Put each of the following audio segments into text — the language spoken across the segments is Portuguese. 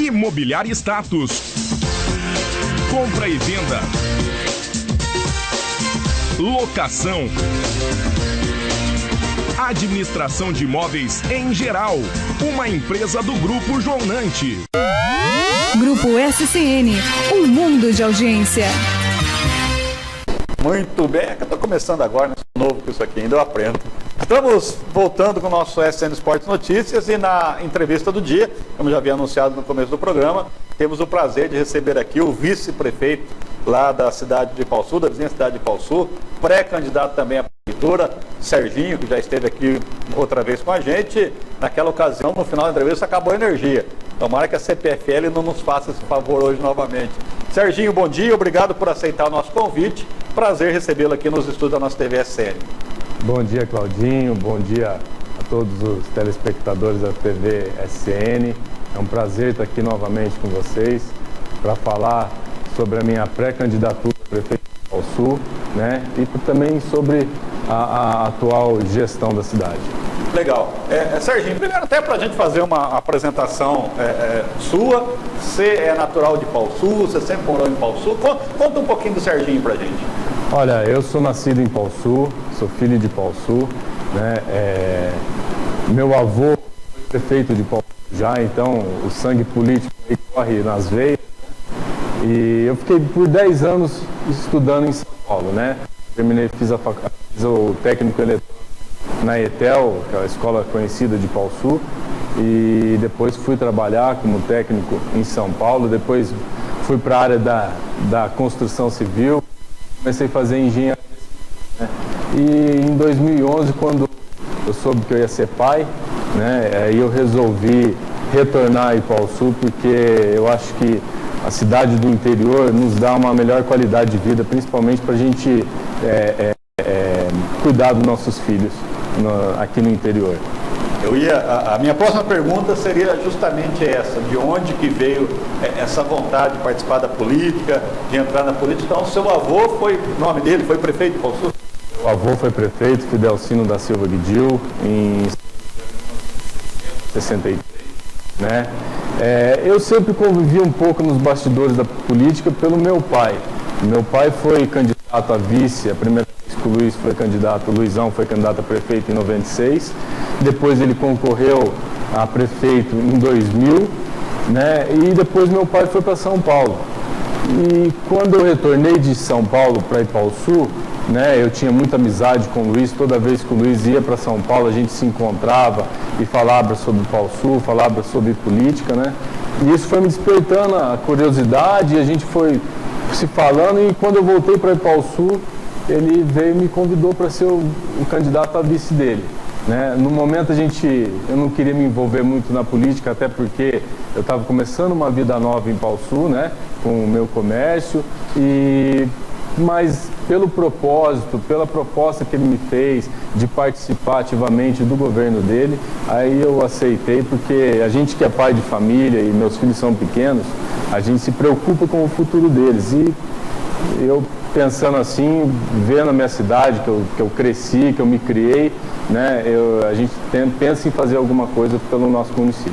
Imobiliária Status. Compra e venda. Locação. Administração de imóveis em geral. Uma empresa do Grupo João Nante. Grupo SCN, um mundo de audiência. Muito bem, eu estou começando agora, né? Sou novo com isso aqui, ainda eu aprendo. Estamos voltando com o nosso SCN Esportes Notícias e na entrevista do dia, como já havia anunciado no começo do programa, temos o prazer de receber aqui o vice-prefeito lá da cidade de Ipauçu, da vizinha cidade de Ipauçu, pré-candidato também à prefeitura, Serginho, que já esteve aqui outra vez com a gente. Naquela ocasião, no final da entrevista, acabou a energia. Tomara que a CPFL não nos faça esse favor hoje novamente. Serginho, bom dia, obrigado por aceitar o nosso convite. Prazer recebê-lo aqui nos estúdios da nossa TV SCN. Bom dia, Claudinho, bom dia a todos os telespectadores da TV SCN. É um prazer estar aqui novamente com vocês para falar sobre a minha pré-candidatura a prefeito de Ipauçu, né? E também sobre a atual gestão da cidade. Legal. Serginho, primeiro até para a gente fazer uma apresentação sua, você é natural de Ipauçu, você sempre morou em Ipauçu. Conta um pouquinho do Serginho para a gente. Olha, eu sou nascido em Ipauçu, sou filho de Ipauçu, né? Meu avô foi prefeito de Ipauçu já, então o sangue político corre nas veias. E eu fiquei por 10 anos estudando em São Paulo, né? Terminei, fiz o técnico eletrônico na ETEL, que é a escola conhecida de Ipauçu, e depois fui trabalhar como técnico em São Paulo, depois fui para a área da construção civil, comecei a fazer engenharia, né? E em 2011, quando eu soube que eu ia ser pai, né, aí eu resolvi retornar a Ipauçu, porque eu acho que a cidade do interior nos dá uma melhor qualidade de vida, principalmente para a gente cuidar dos nossos filhos aqui no interior. A minha próxima pergunta seria justamente essa, de onde que veio essa vontade de participar da política, de entrar na política. Então, seu avô o nome dele foi prefeito de Ipauçu? O avô foi prefeito, Fidelcino da Silva Guidil, em 63, né? Eu sempre convivi um pouco nos bastidores da política pelo meu pai. Meu pai foi candidato a vice, a primeira vez que o Luiz foi candidato, o Luizão foi candidato a prefeito em 96. Depois ele concorreu a prefeito em 2000, né? E depois meu pai foi para São Paulo. E quando eu retornei de São Paulo para Ipauçu, né, eu tinha muita amizade com o Luiz. Toda vez que o Luiz ia para São Paulo, a gente se encontrava e falava sobre Ipauçu, falava sobre política, né? E isso foi me despertando a curiosidade, e a gente foi se falando, e quando eu voltei para Ipauçu, ele veio e me convidou para ser o candidato a vice dele, né? No momento eu não queria me envolver muito na política, até porque eu estava começando uma vida nova em Ipauçu, né, com o meu comércio, mas pelo propósito, pela proposta que ele me fez de participar ativamente do governo dele, aí eu aceitei, porque a gente que é pai de família e meus filhos são pequenos, a gente se preocupa com o futuro deles. E eu pensando assim, vendo a minha cidade, que eu cresci, que eu me criei, né, a gente pensa em fazer alguma coisa pelo nosso município.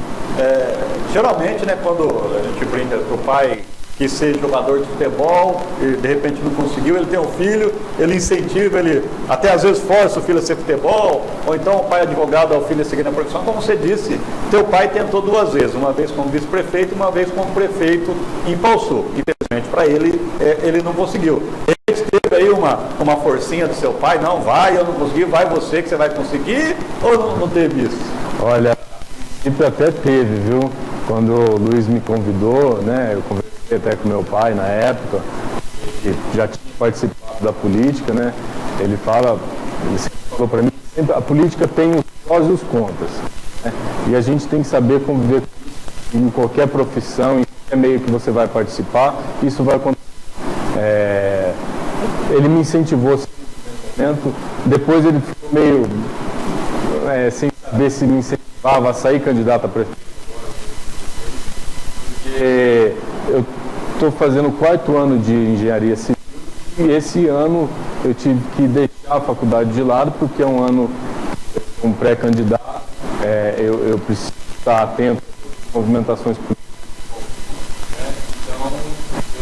Geralmente, né, quando a gente brinca com o pai que seja jogador de futebol e de repente não conseguiu, ele tem um filho, ele incentiva, ele até às vezes força o filho a ser futebol, ou então o pai advogado ao filho a seguir na profissão. Como você disse, teu pai tentou 2 vezes, uma vez como vice-prefeito e uma vez como prefeito em Ipauçu. Infelizmente para ele, ele não conseguiu. Ele teve aí uma forcinha do seu pai, não, vai, eu não consegui, vai você que você vai conseguir, ou não teve isso? Olha, sempre até teve, viu? Quando o Luiz me convidou, né, eu conversei até com meu pai na época, que já tinha participado da política, né? Ele falou para mim, sempre a política tem os prós e os contras, né? E a gente tem que saber conviver com isso em qualquer profissão, em qualquer meio que você vai participar, isso vai acontecer. Ele me incentivou, depois ele ficou meio sem saber se me incentivava a sair candidato a prefeito. Eu estou fazendo o 4º ano de engenharia civil e esse ano eu tive que deixar a faculdade de lado, porque é um ano um pré-candidato, eu preciso estar atento às movimentações políticas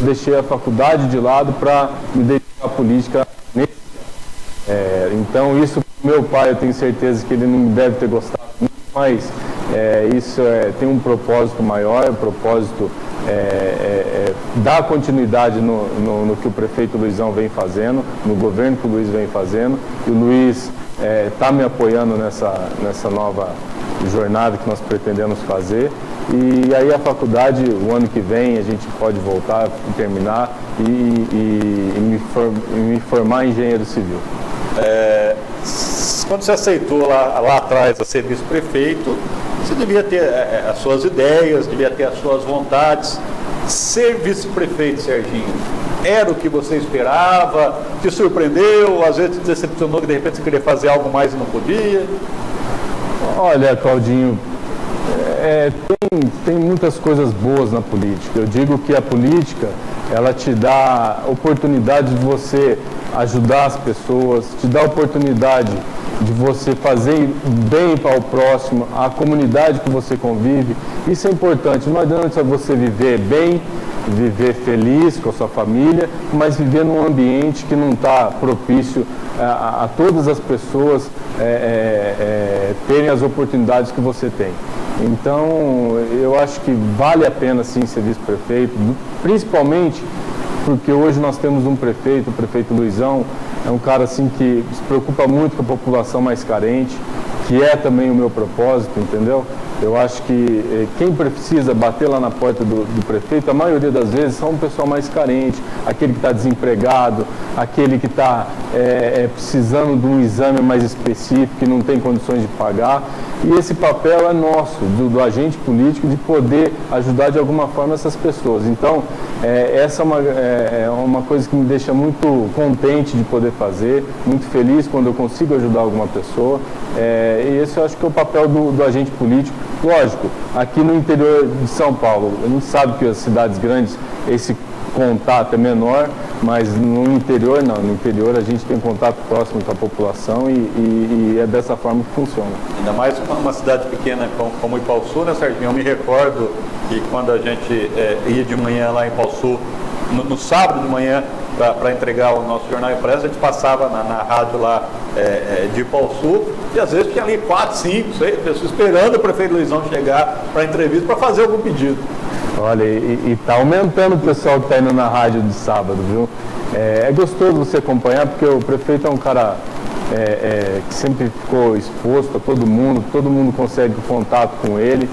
deixei a faculdade de lado para me dedicar à política nesse ano. Então isso, meu pai, eu tenho certeza que ele não deve ter gostado muito, mas isso tem um propósito maior, o propósito dar continuidade no que o prefeito Luizão vem fazendo, no governo que o Luiz vem fazendo, e o Luiz está me apoiando nessa nova jornada que nós pretendemos fazer. E aí a faculdade, o ano que vem, a gente pode voltar e terminar e me formar em engenheiro civil. Quando você aceitou lá atrás a ser vice-prefeito, você devia ter as suas ideias, devia ter as suas vontades. Ser vice-prefeito, Serginho, era o que você esperava? Te surpreendeu? Às vezes te decepcionou que de repente você queria fazer algo mais e não podia? Olha, Claudinho, tem muitas coisas boas na política. Eu digo que a política, ela te dá oportunidade de você ajudar as pessoas, te dá oportunidade de você fazer bem para o próximo, a comunidade que você convive. Isso é importante. Não adianta você viver bem, viver feliz com a sua família, mas viver num ambiente que não está propício a todas as pessoas terem as oportunidades que você tem. Então, eu acho que vale a pena sim ser vice-prefeito, principalmente porque hoje nós temos um prefeito, o prefeito Luizão, é um cara assim que se preocupa muito com a população mais carente, que é também o meu propósito, entendeu? Eu acho que quem precisa bater lá na porta do prefeito, a maioria das vezes são o pessoal mais carente, aquele que está desempregado, aquele que está precisando de um exame mais específico, que não tem condições de pagar. E esse papel é nosso, do agente político, de poder ajudar de alguma forma essas pessoas. Então, essa é uma coisa que me deixa muito contente de poder fazer, muito feliz quando eu consigo ajudar alguma pessoa. E esse eu acho que é o papel do agente político. Lógico, aqui no interior de São Paulo, a gente sabe que as cidades grandes, esse contato é menor, mas no interior não. No interior a gente tem contato próximo com a população e é dessa forma que funciona. Ainda mais uma cidade pequena como Ipauçu, né, Serginho? Eu me recordo que quando a gente ia de manhã lá em Ipauçu, no sábado de manhã, para entregar o nosso jornal impresso, a gente passava na rádio lá de Ipauçu, e às vezes tinha ali 4, 5, 6 pessoas esperando o prefeito Luizão chegar para a entrevista para fazer algum pedido. Olha, e está aumentando o pessoal que está indo na rádio de sábado, viu? É gostoso você acompanhar, porque o prefeito é um cara que sempre ficou exposto a todo mundo consegue contato com ele.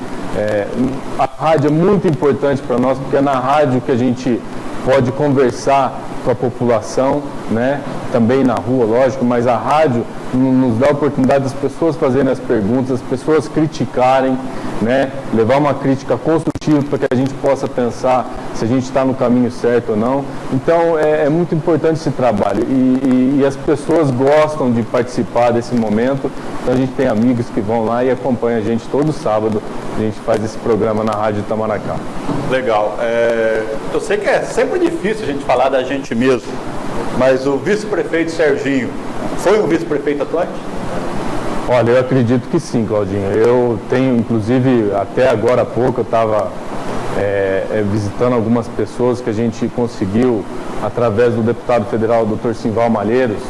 A rádio é muito importante para nós, porque é na rádio que a gente pode conversar com a população, né? Também na rua, lógico, mas a rádio nos dá a oportunidade das pessoas fazerem as perguntas, as pessoas criticarem, né? Levar uma crítica construtiva para que a gente possa pensar se a gente está no caminho certo ou não. Então é muito importante esse trabalho e as pessoas gostam de participar desse momento. Então a gente tem amigos que vão lá e acompanham a gente todo sábado. A gente faz esse programa na Rádio Itamaracá. Legal. Eu sei que é sempre difícil a gente falar da gente mesmo, mas o vice-prefeito Serginho foi um vice-prefeito atuante? Olha, eu acredito que sim, Claudinho. Eu tenho, inclusive, até agora há pouco, eu estava visitando algumas pessoas que a gente conseguiu, através do deputado federal, Dr. Simval Malheiros.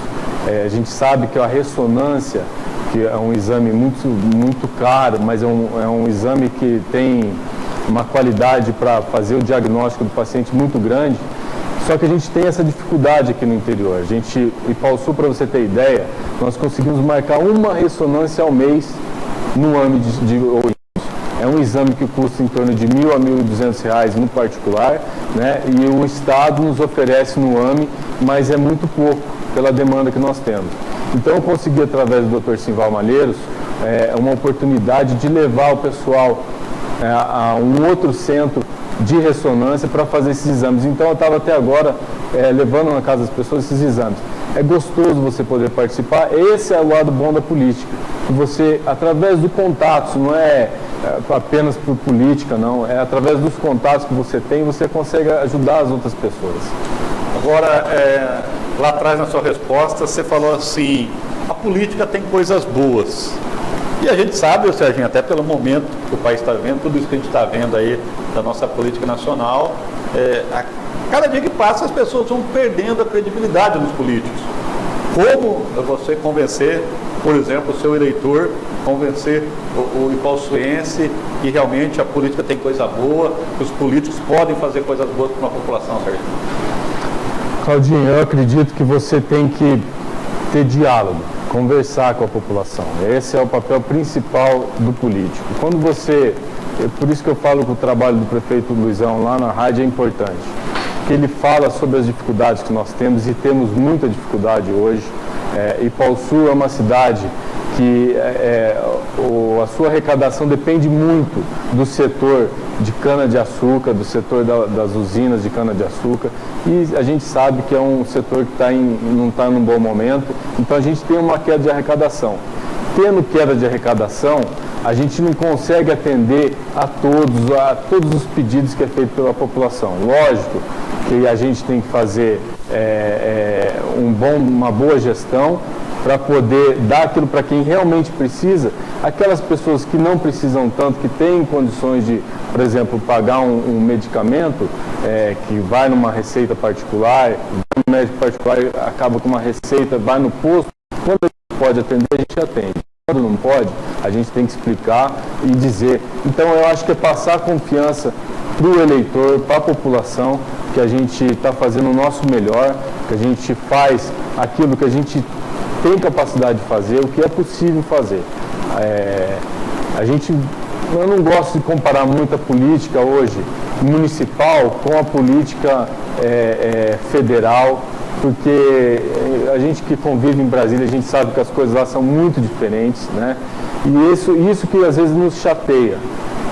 A gente sabe que a ressonância, que é um exame muito caro, mas é um exame que tem uma qualidade para fazer o diagnóstico do paciente muito grande. Só que a gente tem essa dificuldade aqui no interior. A gente, Ipauçu, para você ter ideia, nós conseguimos marcar uma ressonância ao mês no AME de Ourinhos. É um exame que custa em torno de R$ 1.000 a R$ 1.200 no particular, né? E o Estado nos oferece no AME, mas é muito pouco pela demanda que nós temos. Então eu consegui, através do Dr. Simval Malheiros, uma oportunidade de levar o pessoal a um outro centro de ressonância para fazer esses exames. Então eu estava até agora levando na casa das pessoas esses exames. É gostoso você poder participar. Esse é o lado bom da política. Que você, através do contato, não é apenas por política, não. É através dos contatos que você tem, você consegue ajudar as outras pessoas. Agora, lá atrás na sua resposta, você falou assim, a política tem coisas boas. E a gente sabe, Serginho, até pelo momento que o país está vendo, tudo isso que a gente está vendo aí da nossa política nacional, cada dia que passa as pessoas vão perdendo a credibilidade nos políticos. Como você convencer, por exemplo, o seu eleitor, convencer o ipauçuense que realmente a política tem coisa boa, que os políticos podem fazer coisas boas para a população, Serginho? Claudinho, eu acredito que você tem que ter diálogo, conversar com a população. Esse é o papel principal do político. Quando você, por isso que eu falo que o trabalho do prefeito Luizão lá na rádio é importante, que ele fala sobre as dificuldades que nós temos e temos muita dificuldade hoje. Ipauçu é uma cidade que a sua arrecadação depende muito do setor de cana-de-açúcar, do setor das usinas de cana-de-açúcar, e a gente sabe que é um setor que não está num bom momento, então a gente tem uma queda de arrecadação. Tendo queda de arrecadação, a gente não consegue atender a todos os pedidos que é feito pela população. Lógico que a gente tem que fazer uma boa gestão para poder dar aquilo para quem realmente precisa. Aquelas pessoas que não precisam tanto, que têm condições de, por exemplo, pagar um medicamento, que vai numa receita particular, o médico particular acaba com uma receita, vai no posto, quando a gente pode atender, a gente atende. Quando não pode, a gente tem que explicar e dizer. Então eu acho que é passar confiança para o eleitor, para a população, que a gente está fazendo o nosso melhor, que a gente faz aquilo que a gente tem capacidade de fazer, o que é possível fazer. Eu não gosto de comparar muito a política hoje municipal com a política federal, porque a gente que convive em Brasília, a gente sabe que as coisas lá são muito diferentes, né? E isso que às vezes nos chateia,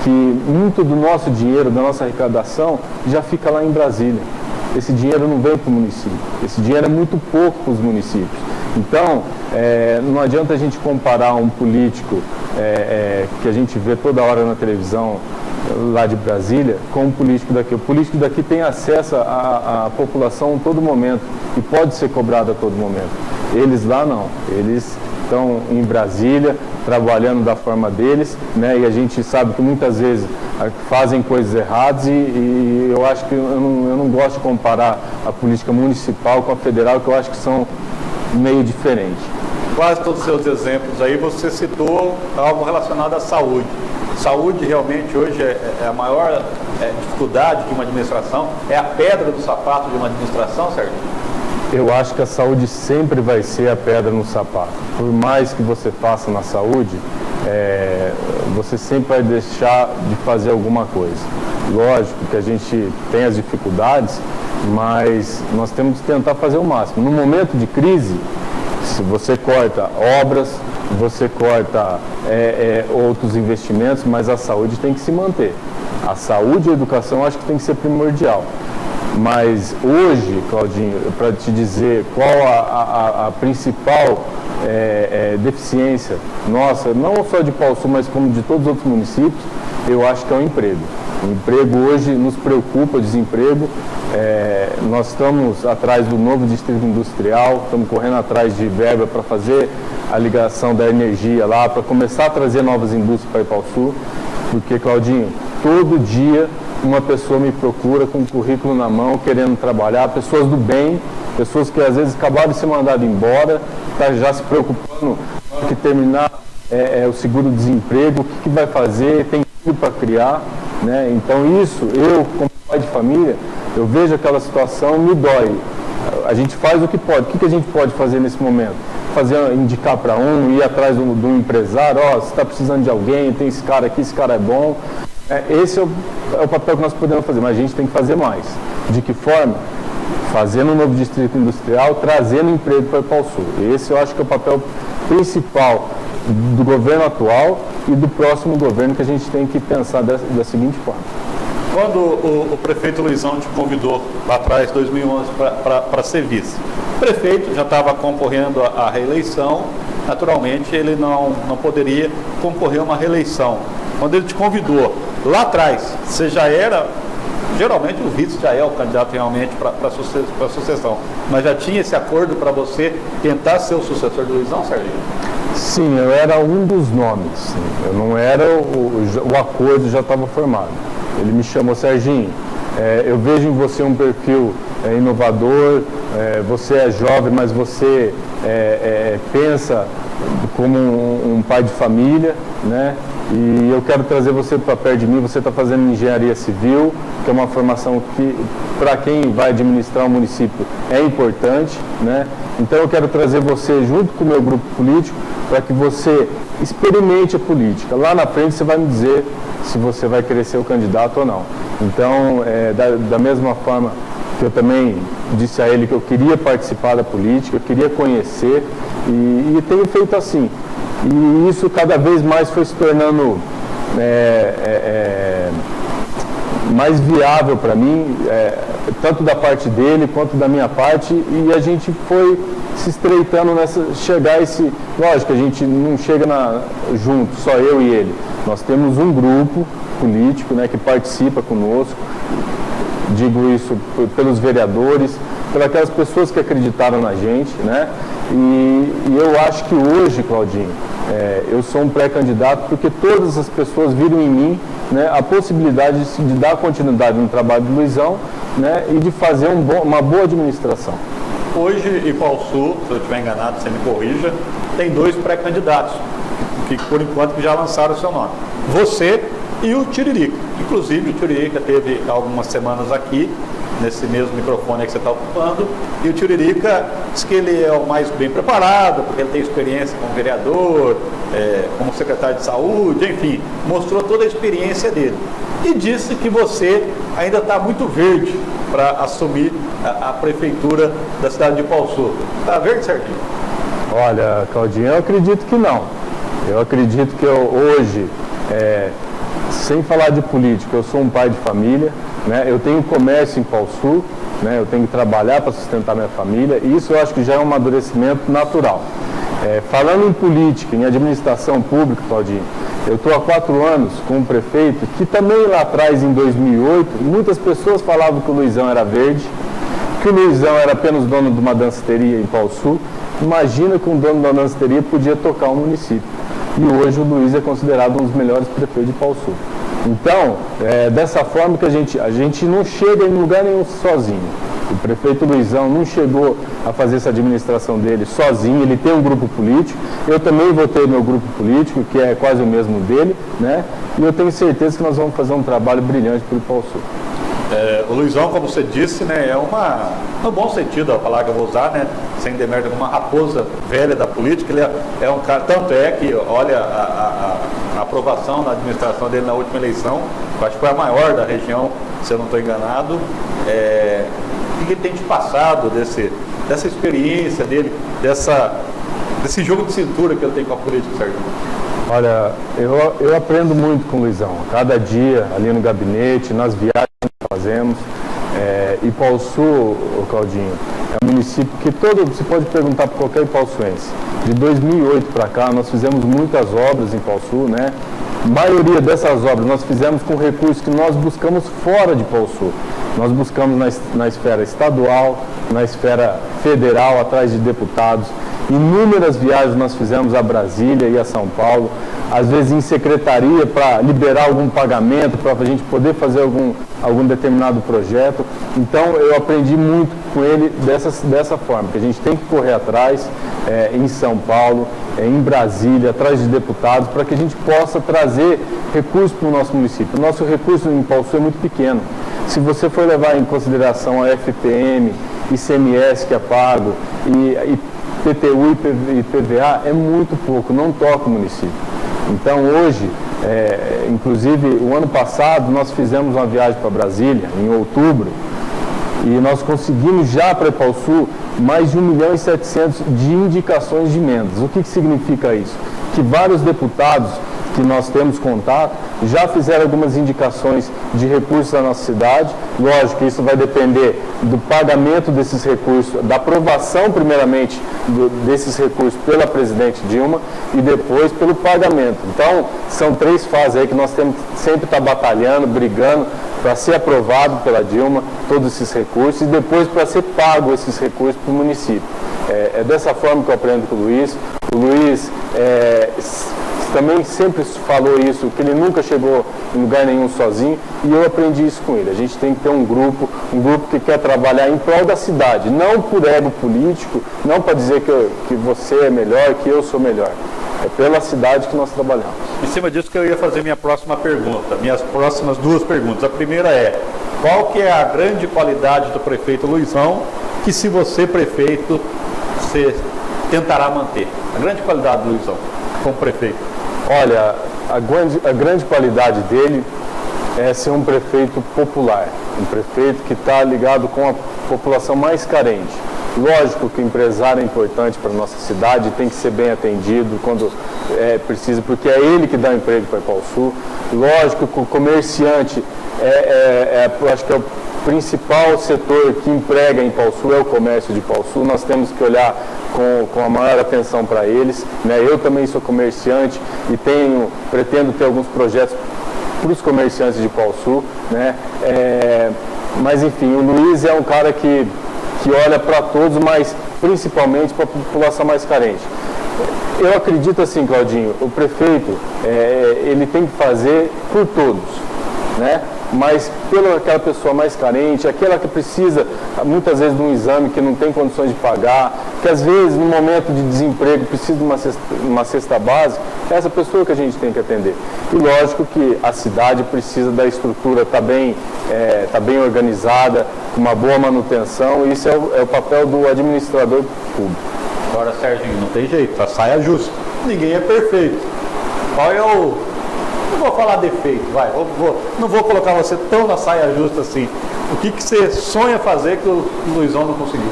que muito do nosso dinheiro, da nossa arrecadação, já fica lá em Brasília. Esse dinheiro não vem para o município, esse dinheiro é muito pouco para os municípios. Então, não adianta a gente comparar um político que a gente vê toda hora na televisão lá de Brasília com um político daqui. O político daqui tem acesso à população a todo momento e pode ser cobrado a todo momento. Eles lá não, eles estão em Brasília trabalhando da forma deles, né? E a gente sabe que muitas vezes fazem coisas erradas e eu acho que eu não gosto de comparar a política municipal com a federal, que eu acho que são meio diferentes. Quase todos os seus exemplos aí, você citou algo relacionado à saúde. Saúde realmente hoje é a maior dificuldade de uma administração, é a pedra do sapato de uma administração, Sérgio? Eu acho que a saúde sempre vai ser a pedra no sapato. Por mais que você faça na saúde, você sempre vai deixar de fazer alguma coisa. Lógico que a gente tem as dificuldades, mas nós temos que tentar fazer o máximo. No momento de crise, se você corta obras, você corta outros investimentos, mas a saúde tem que se manter. A saúde e a educação acho que tem que ser primordial. Mas hoje, Claudinho, para te dizer qual a principal deficiência nossa, não só de Ipauçu, mas como de todos os outros municípios, eu acho que é o emprego. O emprego hoje nos preocupa, o desemprego. Nós estamos atrás do novo distrito industrial, estamos correndo atrás de verba para fazer a ligação da energia lá, para começar a trazer novas indústrias para Ipauçu, porque, Claudinho, todo dia uma pessoa me procura com um currículo na mão, querendo trabalhar, pessoas do bem, pessoas que às vezes acabaram de ser mandadas embora, tá já se preocupando que terminar o seguro-desemprego, o que vai fazer, tem tudo para criar, né? Então isso, eu como pai de família, eu vejo aquela situação, me dói. A gente faz o que pode. O que a gente pode fazer nesse momento? Indicar para ir atrás do empresário, você está precisando de alguém, tem esse cara aqui, esse cara é bom. Esse é o papel que nós podemos fazer, mas a gente tem que fazer mais. De que forma? Fazendo um novo distrito industrial, trazendo emprego para Ipauçu. Esse eu acho que é o papel principal do governo atual e do próximo governo, que a gente tem que pensar da seguinte forma. Quando o prefeito Luizão te convidou lá atrás, em 2011, para ser vice, o prefeito já estava concorrendo à reeleição, naturalmente ele não poderia concorrer a uma reeleição. Quando ele te convidou lá atrás, você já era, geralmente o vice já é o candidato realmente para a sucessão, mas já tinha esse acordo para você tentar ser o sucessor do Luizão, Serginho? Sim, eu era um dos nomes. Eu não era o acordo já estava formado. Ele me chamou, Serginho, eu vejo em você um perfil inovador, você é jovem, mas você pensa como um pai de família, né? E eu quero trazer você para perto de mim. Você está fazendo engenharia civil, que é uma formação que, para quem vai administrar o município, é importante, né? Então eu quero trazer você junto com o meu grupo político para que você experimente a política. Lá na frente você vai me dizer se você vai querer ser o candidato ou não. Então, da mesma forma que eu também disse a ele que eu queria participar da política, eu queria conhecer e tenho feito assim. E isso cada vez mais foi se tornando mais viável para mim, tanto da parte dele quanto da minha parte, e a gente foi se estreitando chegar a esse... Lógico, a gente não chega junto, só eu e ele. Nós temos um grupo político, né, que participa conosco, digo isso pelos vereadores, pelas aquelas pessoas que acreditaram na gente, né? E eu acho que hoje, Claudinho, eu sou um pré-candidato porque todas as pessoas viram em mim, né, a possibilidade de dar continuidade no trabalho do Luizão, né, e de fazer uma boa administração. Hoje, Ipauçu, se eu estiver enganado, você me corrija, tem 2 pré-candidatos, que por enquanto já lançaram o seu nome. Você e o Tiririca. Inclusive, o Tiririca teve algumas semanas aqui, nesse mesmo microfone que você está ocupando, e o Tiririca diz que ele é o mais bem preparado, porque ele tem experiência como vereador, como secretário de saúde, enfim, mostrou toda a experiência dele. E disse que você ainda está muito verde para assumir a prefeitura da cidade de Ipauçu. Está verde, Serginho? Olha, Claudinho, eu acredito que não. Eu acredito que hoje, sem falar de política, eu sou um pai de família, né? Eu tenho comércio em Ipauçu, né? Eu tenho que trabalhar para sustentar minha família, e isso eu acho que já é um amadurecimento natural. Falando em política, em administração pública, Claudinho, eu estou há 4 anos com um prefeito que também lá atrás, em 2008, muitas pessoas falavam que o Luizão era verde, que o Luizão era apenas dono de uma danceteria em Ipauçu. Imagina que um dono de uma danceteria podia tocar um município. E hoje o Luiz é considerado um dos melhores prefeitos de Ipauçu. Então, dessa forma que a gente não chega em lugar nenhum sozinho. O prefeito Luizão não chegou a fazer essa administração dele sozinho, ele tem um grupo político, eu também vou ter meu grupo político, que é quase o mesmo dele, né? E eu tenho certeza que nós vamos fazer um trabalho brilhante para o Ipauçu. O Luizão, como você disse, né, no bom sentido, a palavra que eu vou usar, né, sem demérito, uma raposa velha da política. Ele é um cara, tanto é que, olha, a aprovação na administração dele na última eleição, eu acho que foi a maior da região, se eu não estou enganado. O que ele tem te passado dessa experiência dele, desse jogo de cintura que ele tem com a política, Sérgio? Olha, eu aprendo muito com o Luizão, cada dia ali no gabinete, nas viagens que fazemos. Ipauçu, Claudinho, é um município que você pode perguntar para qualquer ipauçuense. De 2008 para cá, nós fizemos muitas obras em Ipauçu, né? A maioria dessas obras nós fizemos com recursos que nós buscamos fora de Ipauçu. Nós buscamos na esfera estadual, na esfera federal, atrás de deputados. Inúmeras viagens nós fizemos a Brasília e a São Paulo, às vezes em secretaria para liberar algum pagamento, para a gente poder fazer algum determinado projeto. Então eu aprendi muito com ele dessa forma, que a gente tem que correr atrás em São Paulo, em Brasília, atrás de deputados, para que a gente possa trazer recursos para o nosso município. O nosso recurso em Ipauçu é muito pequeno. Se você for levar em consideração a FPM, ICMS que é pago, e PTU e PVA, é muito pouco, não toca o município. Então hoje, inclusive o ano passado, nós fizemos uma viagem para Brasília, em outubro, e nós conseguimos já para Ipauçu mais de 1.700.000 de indicações de emendas. O que significa isso? Que vários deputados que nós temos contato já fizeram algumas indicações de recursos da nossa cidade. Lógico que isso vai depender do pagamento desses recursos, da aprovação primeiramente desses recursos pela presidente Dilma e depois pelo pagamento. Então, são 3 fases aí que nós temos que sempre estar batalhando, brigando para ser aprovado pela Dilma todos esses recursos e depois para ser pago esses recursos para o município. É dessa forma que eu aprendo com o Luiz. O Luiz também sempre falou isso, que ele nunca chegou em lugar nenhum sozinho, e eu aprendi isso com ele. A gente tem que ter um grupo que quer trabalhar em prol da cidade, não por ego político, não para dizer que você é melhor, que eu sou melhor. É pela cidade que nós trabalhamos. Em cima disso que eu ia fazer minha próxima pergunta, minhas próximas duas perguntas. A primeira é, qual que é a grande qualidade do prefeito Luizão, que se você prefeito, você tentará manter? A grande qualidade do Luizão como prefeito. Olha, a grande qualidade dele é ser um prefeito popular, um prefeito que está ligado com a população mais carente. Lógico que o empresário é importante para a nossa cidade, tem que ser bem atendido quando precisa, porque é ele que dá emprego para Ipauçu. Lógico que o comerciante acho que é o principal setor que emprega em Ipauçu, é o comércio de Ipauçu. Nós temos que olhar com a maior atenção para eles, né? Eu também sou comerciante e pretendo ter alguns projetos para os comerciantes de Ipauçu, né? Mas enfim, o Luiz é um cara que olha para todos, mas principalmente para a população mais carente. Eu acredito assim, Claudinho, o prefeito ele tem que fazer por todos, né? Mas pela aquela pessoa mais carente, aquela que precisa muitas vezes de um exame que não tem condições de pagar, que às vezes no momento de desemprego precisa de uma cesta básica, é essa pessoa que a gente tem que atender. E lógico que a cidade precisa da estrutura, tá bem organizada, com uma boa manutenção, e isso é o papel do administrador público. Agora, Serginho, não tem jeito, a saia justa. Ninguém é perfeito. Qual é o... Não vou falar defeito, não vou colocar você tão na saia justa assim. O que você sonha fazer que o Luizão não conseguiu?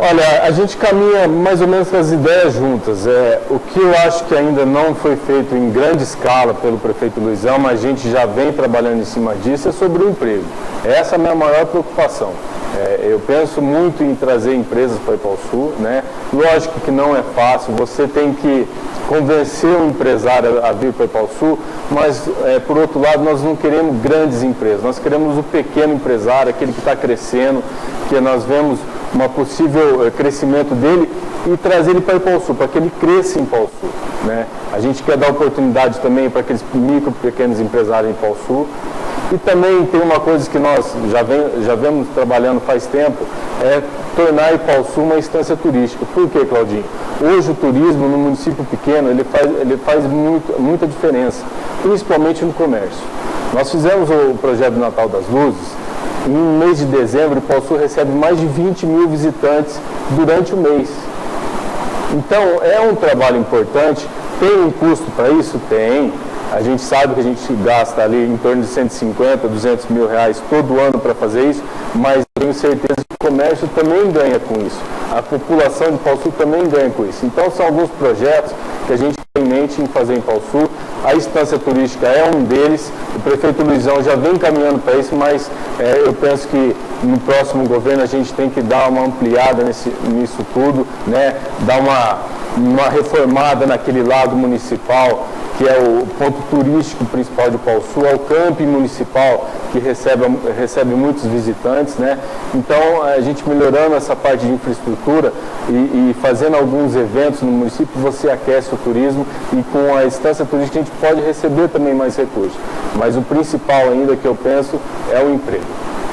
Olha, a gente caminha mais ou menos com as ideias juntas. O que eu acho que ainda não foi feito em grande escala pelo prefeito Luizão, mas a gente já vem trabalhando em cima disso, é sobre o emprego. Essa é a minha maior preocupação. Eu penso muito em trazer empresas para Ipauçu, né? Lógico que não é fácil, você tem que convencer o empresário a vir para Ipauçu, mas, por outro lado, nós não queremos grandes empresas, nós queremos o pequeno empresário, aquele que está crescendo, que nós vemos um possível crescimento dele e trazer ele para Ipauçu, para que ele cresça em Ipauçu, né? A gente quer dar oportunidade também para aqueles micro, pequenos empresários em Ipauçu. E também tem uma coisa que nós já vemos trabalhando faz tempo, é tornar Ipauçu uma instância turística. Por quê, Claudinho? Hoje o turismo no município pequeno, ele faz muita diferença, principalmente no comércio. Nós fizemos o projeto do Natal das Luzes, e no mês de dezembro Ipauçu recebe mais de 20 mil visitantes durante o mês. Então é um trabalho importante. Tem um custo para isso? Tem. A gente sabe que a gente gasta ali em torno de 150, 200 mil reais todo ano para fazer isso, mas tenho certeza que o comércio também ganha com isso. A população de Ipauçu também ganha com isso. Então são alguns projetos que a gente tem em mente em fazer em Ipauçu. A instância turística é um deles. O prefeito Luizão já vem caminhando para isso, mas eu penso que no próximo governo a gente tem que dar uma ampliada nisso tudo, né? Dar uma reformada naquele lado municipal, que é o ponto turístico principal de Ipauçu, é o camping municipal, que recebe muitos visitantes, né? Então, a gente melhorando essa parte de infraestrutura e fazendo alguns eventos no município, você aquece o turismo, e com a instância turística a gente pode receber também mais recursos. Mas o principal ainda que eu penso é o emprego.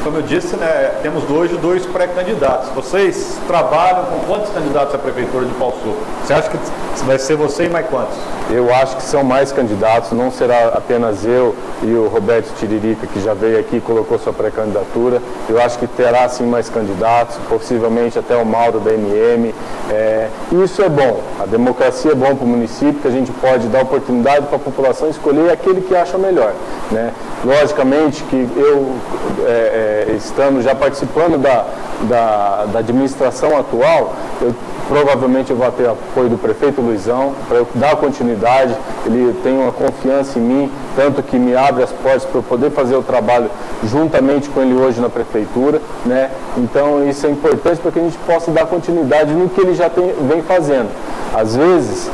Como eu disse, né, temos hoje 2 pré-candidatos. Vocês trabalham com quantos candidatos à prefeitura de Ipauçu? Você acha que vai ser você e mais quantos? Eu acho que são mais candidatos, não será apenas eu e o Roberto Tiririca, que já veio aqui e colocou sua pré-candidatura. Eu acho que terá sim mais candidatos, possivelmente até o Mauro da MM. E isso é bom, a democracia é bom para o município, que a gente pode dar oportunidade para a população escolher aquele que acha melhor, né? Logicamente que eu, estando já participando da administração atual, provavelmente eu vou ter apoio do prefeito Luizão para eu dar continuidade. Ele tem uma confiança em mim, tanto que me abre as portas para eu poder fazer o trabalho juntamente com ele hoje na prefeitura, né? Então isso é importante para que a gente possa dar continuidade no que ele já vem fazendo. Às vezes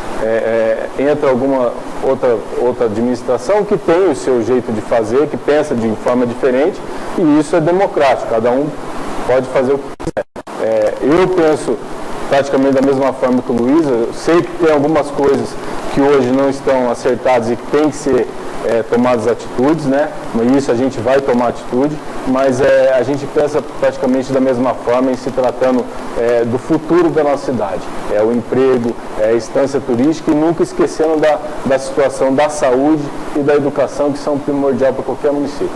entra alguma outra administração que tem o seu jeito de fazer, que pensa de forma diferente, e isso é democrático, cada um pode fazer o que quiser. Eu penso praticamente da mesma forma que o Luiz. Eu sei que tem algumas coisas que hoje não estão acertadas e que tem que ser tomadas atitudes, né? Isso a gente vai tomar atitude, mas a gente pensa praticamente da mesma forma em se tratando do futuro da nossa cidade. O emprego, a instância turística e nunca esquecendo da situação da saúde e da educação, que são primordial para qualquer município.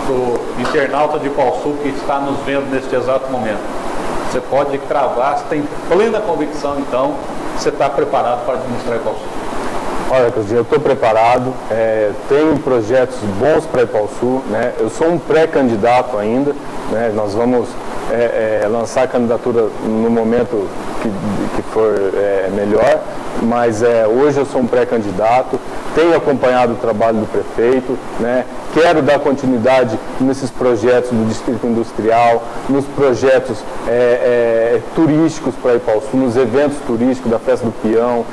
Do internauta de Ipauçu que está nos vendo neste exato momento, você pode cravar, você tem plena convicção, então, você está preparado para administrar Ipauçu? Olha, Claudinho, eu estou preparado, tenho projetos bons para Ipauçu, né? Eu sou um pré-candidato ainda, né? Nós vamos lançar a candidatura no momento que for melhor, mas hoje eu sou um pré-candidato, tenho acompanhado o trabalho do prefeito, né? Quero dar continuidade nesses projetos do Distrito Industrial, nos projetos turísticos para Ipauçu, nos eventos turísticos da Festa do Peão,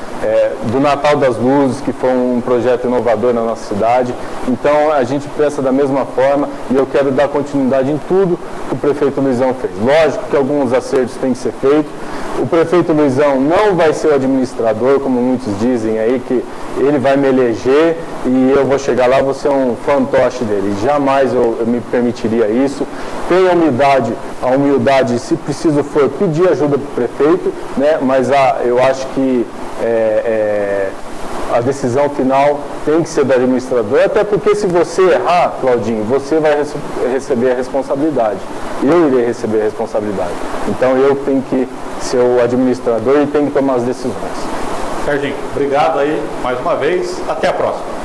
do Natal das Luzes, que foi um projeto inovador na nossa cidade. Então a gente pensa da mesma forma e eu quero dar continuidade em tudo que o prefeito Luizão fez. Lógico que alguns acertos têm que ser feitos. O prefeito Luizão não vai ser o administrador, como muitos dizem aí, que ele vai me eleger e eu vou chegar lá, vou ser um fantoche dele. Jamais eu me permitiria isso. Tenha a humildade, se preciso for, pedir ajuda para o prefeito, né? Mas eu acho que a decisão final tem que ser do administrador, até porque se você errar, Claudinho, você vai receber a responsabilidade. Eu irei receber a responsabilidade. Então eu tenho que ser o administrador e tenho que tomar as decisões. Serginho, obrigado aí mais uma vez. Até a próxima.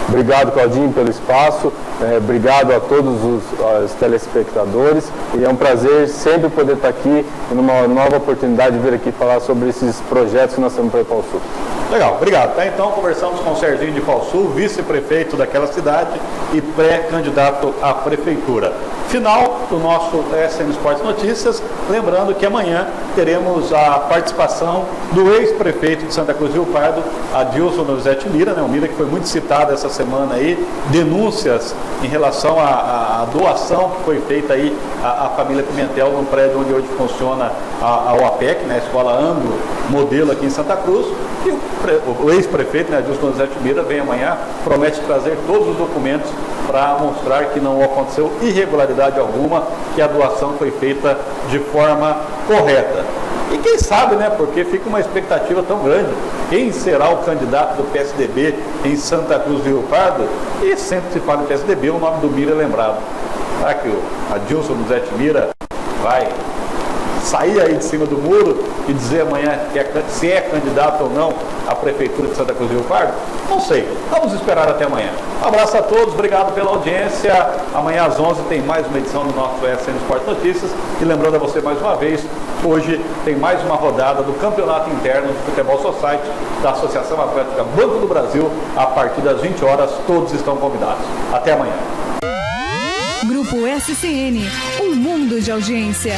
Obrigado, Claudinho, pelo espaço. Obrigado a todos os telespectadores. E é um prazer sempre poder estar aqui e numa nova oportunidade de vir aqui falar sobre esses projetos que nós temos para Ipauçu. Legal, obrigado. Até então conversamos com o Serginho de Ipauçu, vice-prefeito daquela cidade e pré-candidato à prefeitura. Final do nosso SN Esportes Notícias, lembrando que amanhã teremos a participação do ex-prefeito de Santa Cruz do Rio Pardo, Adilson Donizete Mira, né? O Mira que foi muito citado essa semana aí, denúncias em relação à doação que foi feita aí à família Pimentel no prédio onde hoje funciona a UAPEC, né? A Escola Anglo Modelo aqui em Santa Cruz. E o ex-prefeito, né, Adilson Donizete Mira, vem amanhã, promete trazer todos os documentos para mostrar que não aconteceu irregularidade alguma, que a doação foi feita de forma correta. E quem sabe, né, porque fica uma expectativa tão grande, quem será o candidato do PSDB em Santa Cruz do Rio Pardo? E sempre se fala em PSDB, o nome do Mira é lembrado. Será que o Adilson Donizete Mira vai sair aí de cima do muro e dizer amanhã se é candidato ou não à Prefeitura de Santa Cruz do Rio Pardo? Não sei. Vamos esperar até amanhã. Um abraço a todos, obrigado pela audiência. Amanhã às 11 tem mais uma edição do nosso SN Esportes Notícias. E lembrando a você mais uma vez, hoje tem mais uma rodada do Campeonato Interno de Futebol Society da Associação Atlética Banco do Brasil. A partir das 20 horas, todos estão convidados. Até amanhã. Grupo SCN, um mundo de audiência.